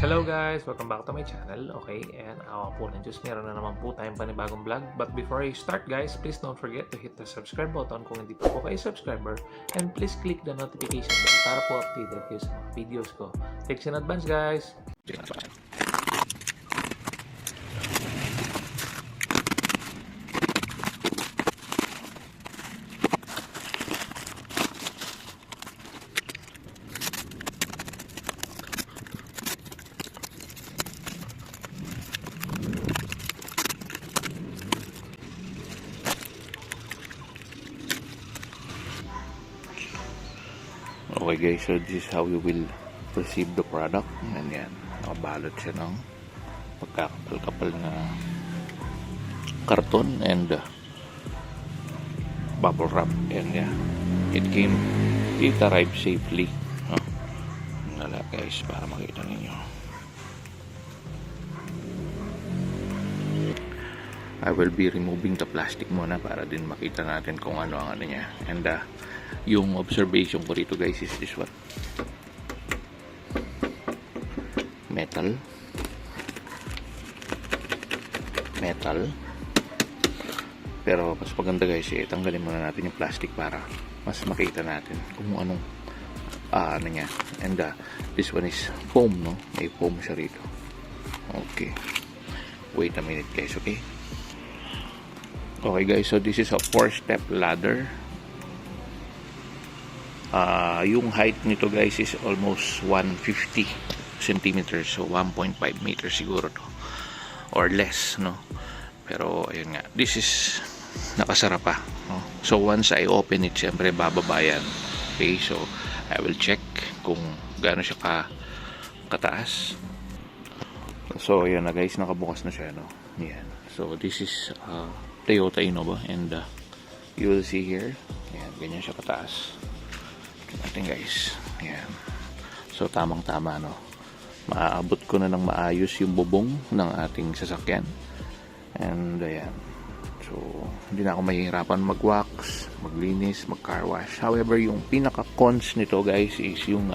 Hello guys! Welcome back to my channel. Okay, and awa po ng Diyos, meron na naman po tayong panibagong vlog. But before I start guys, please don't forget to hit the subscribe button kung hindi pa po kayo subscriber. And please click the notification bell para po updated kayo sa mga videos ko. Thanks in advance guys! Okay guys, so this is how you will receive the product. Yan. Nakabalot siya ng pagkakapal-kapal na karton and bubble wrap. And it arrived safely. Wala guys, para makita ninyo. I will be removing the plastic muna para din makita natin kung ano ang ano niya. And yung observation ko rito guys is this one. Metal. Pero mas maganda guys, tanggalin muna natin yung plastic para mas makita natin kung anong ano niya. And this one is foam, no? May foam siya rito. Okay. Wait a minute guys, okay? Okay guys, so this is a 4-step ladder. Yung height nito guys is almost 150 centimeters, so 1.5 meters siguro to or less, no? Pero ayun nga, this is nakasara pa, no? So once I open it, syempre bababa yan. Okay, so I will check kung gaano siya kataas. So ayan na guys, nakabukas na siya, no? Yan. So this is Toyota Innova, and you will see here, yan, ganyan siya kataas natin guys. Yan. So tamang-tama, no? Maaabot ko na ng maayos yung bubong ng ating sasakyan. And ayan. So hindi na ako mahihirapan mag-wax, maglinis, mag-car wash. However, yung pinaka-cons nito guys is yung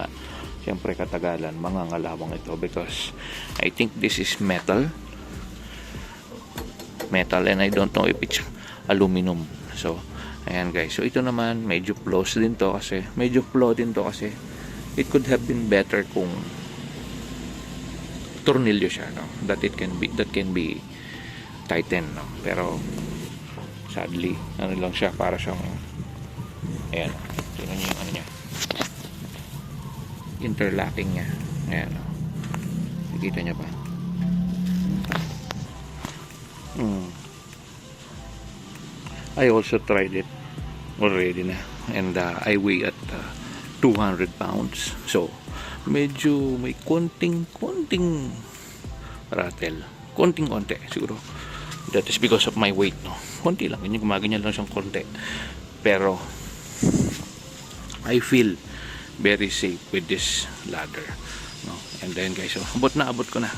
siyempre katagalan, mga ngalawang ito, because I think this is metal and I don't know if it's aluminum. So ayan guys, so ito naman medyo flaw din to kasi it could have been better kung tornilyo siya, no? That can be tightened, no? Pero sadly, ano lang siya, para siyang ayan, tingnan niyo yung ano niya, interlocking niya. Ayan, no? Nakikita niyo ba? I also tried it already na, and I weigh at 200 pounds, so medyo may konting rattle, konti siguro. That is because of my weight, no? Konti lang, gumaganyan lang siyang konti, pero I feel very safe with this ladder, no? And then guys, so abot ko na.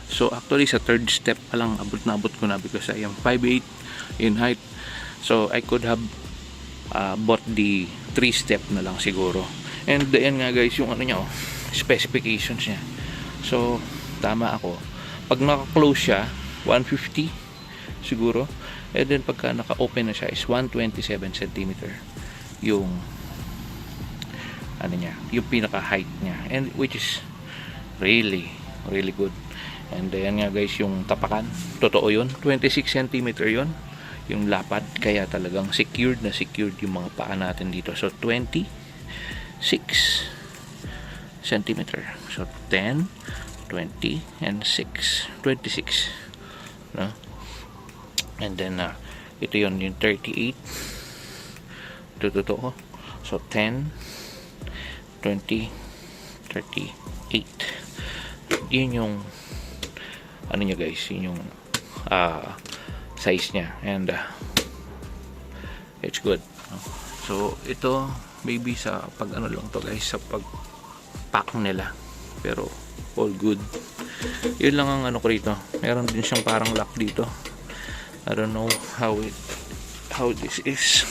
So actually sa third step pa lang abot ko na, because I am 5'8" in height. So I could have bought the 3-step na lang siguro. And ayan nga guys, yung ano niya, specifications niya. So tama ako. Pag naka-close siya, 150 siguro. And then pagka naka-open na siya is 127 cm yung ano niya, yung pinaka-height niya. And which is really good. And ayan nga guys, yung tapakan, totoo yun, 26 cm yun yung lapad, kaya talagang secured yung mga paa natin dito. So 26 cm, so 10, 20 and 6, 26, no? And then ito yun, yung 38, ito totoo, so 10, 20, 38. Yun yung ano nyo guys, yun yung size niya, and it's good. So ito maybe sa pag ano lang to guys, sa pag pack nila, pero all good. Yun lang ang ano ko rito. Meron din siyang parang lock dito. I don't know how this is.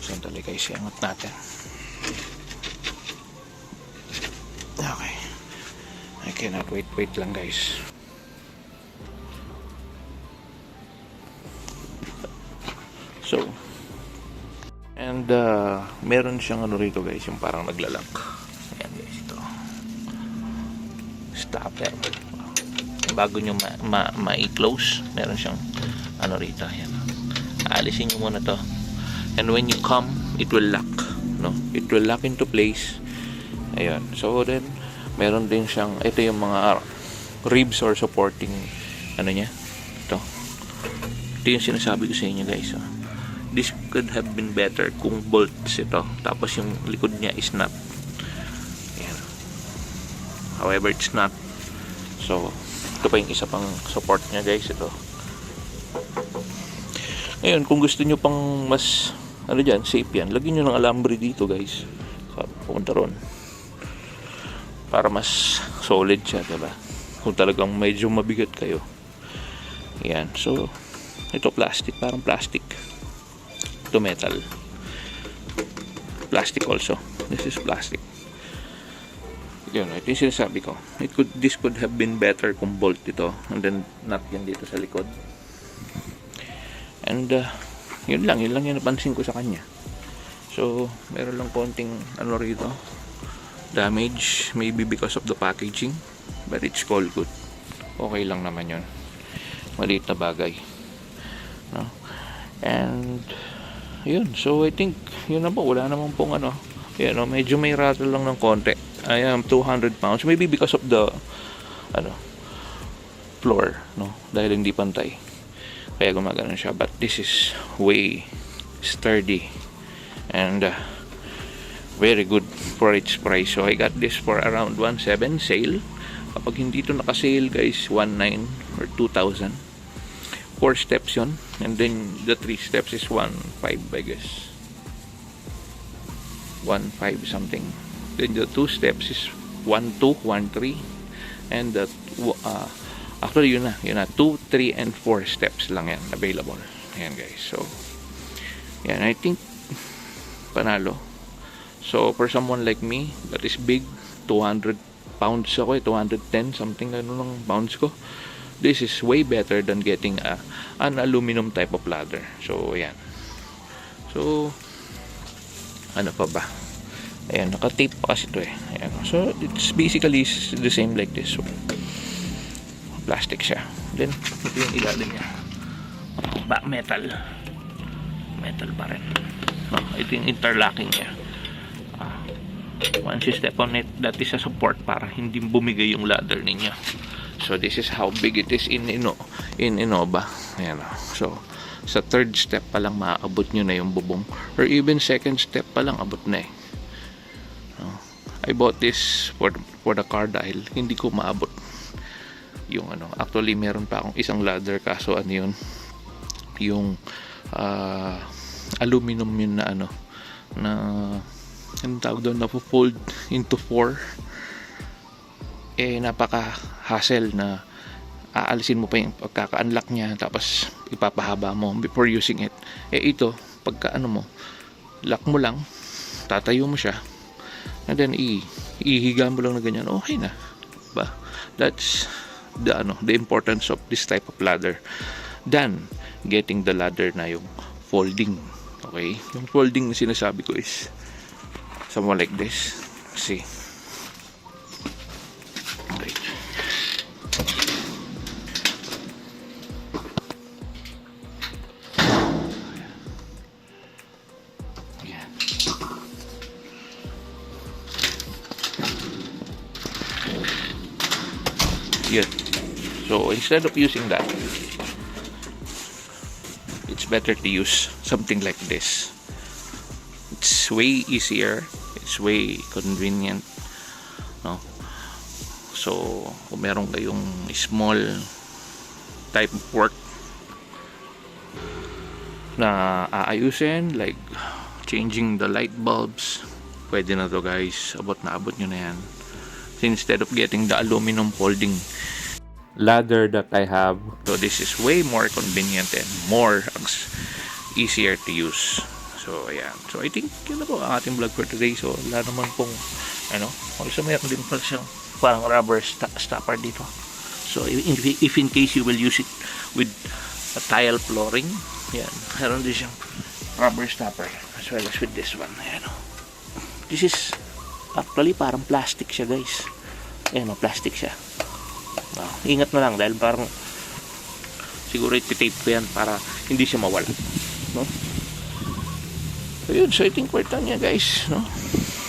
Sandali guys, iangat natin. cannot wait lang guys. So, and meron siyang ano rito guys, yung parang naglalak. Ayan guys, ito. Stopper. Bago nyo ma-close, meron siyang ano rito. Ayan. Aalisin nyo muna to. And when you come, it will lock. No? It will lock into place. Ayan. So then, meron din siyang, ito yung mga ribs or supporting, ano niya. Ito. Ito yung sinasabi ko sa inyo guys. Oh. This could have been better kung bolts ito. Tapos yung likod niya is not. Ayan. However, it's not. So, ito pa yung isa pang support niya guys. Ito. Ngayon, kung gusto nyo pang mas, ano dyan, safe yan. Lagyan nyo ng alambre dito guys. So, pumunta ron. Para mas solid siya, diba? Kung talagang medyo mabigat kayo. Ayan. So, ito plastic. Parang plastic. Ito metal. Plastic also. This is plastic. Yun, ito yung sinasabi ko. This could have been better kung bolt ito. And then, nut yan dito sa likod. And, yun lang yung napansin ko sa kanya. So, meron lang konting, ano rito, damage. Maybe because of the packaging. But it's all good. Okay lang naman yun. Maliit na bagay. No? And, yun, so I think yun na po, wala naman pong ano, yun, no, medyo may rattle lang ng konti. I am 200 pounds, maybe because of the ano, floor, no, dahil hindi pantay kaya gumagano siya. But this is way sturdy and very good for its price. So I got this for around 1,700 sale. Kapag hindi ito naka-sale guys, 1,900 or 2,000. 4 steps yon, and then the 3 steps is 1,500 I guess, 1,500 something. Then the 2 steps is 1,200, 1,300, and the actually yun na 2, 3, and 4 steps lang yan available. Ayan guys, so yan, I think panalo. So for someone like me that is big, 200 pounds ako, 210 something ano ng pounds ko, this is way better than getting an aluminum type of ladder. So, ayan. So, ano pa ba? Ayan, naka-tape pa kasi ito eh. Ayan. So, it's basically the same like this. So, plastic siya. Then, ito yung ilalim niya. Metal. Metal pa rin. Ito yung interlocking niya. Once you step on it, that is a support para hindi bumigay yung ladder ninyo. So this is how big it is in Innova. Ayan. So sa third step pa lang maaabot nyo na yung bubong, or even second step pa lang abot na eh. I bought this for the car dahil hindi ko maabot yung ano. Actually meron pa akong isang ladder kaso ano yun, yung aluminum yun na ano, na yung tawag doon, na fold into 4. Napaka hassle na aalisin mo pa yung pagkaka-unlock niya, tapos ipapahaba mo before using it. Ito, pagka ano mo, lock mo lang, tatayo mo siya, and then ihiga mo lang na ganyan, okay na. Ba? That's the importance of this type of ladder than getting the ladder na yung folding. Okay? Yung folding na sinasabi ko is somewhat like this. See? Yun. So instead of using that, it's better to use something like this. It's way easier, it's way convenient, no? So kung meron kayong small type of work na aayusin, like changing the light bulbs, pwede na to guys. Abot nyo na yan. So instead of getting the aluminum folding ladder that I have, so this is way more convenient and more easier to use. So, ayan. So, I think yun na po ang ating vlog for today. So, wala naman pong, also mayroon din pala siyang parang rubber stopper dito. So, if in case you will use it with a tile flooring, yan, meron din siyang rubber stopper as well as with this one. Ayan, this is actually parang plastic siya, guys. Ayan, plastic siya. Ingat na lang dahil parang siguro iti-tape ko yan para hindi siya mawala, no? So yun, so I think we're done yan, guys, no?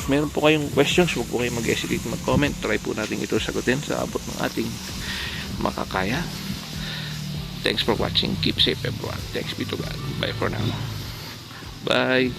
Meron po kayong questions, huwag po kayong mag-hesitate mag-comment. Try po natin ito sagutin sa abot ng ating makakaya. Thanks for watching. Keep safe, everyone. Thanks be to God. Bye for now. Bye.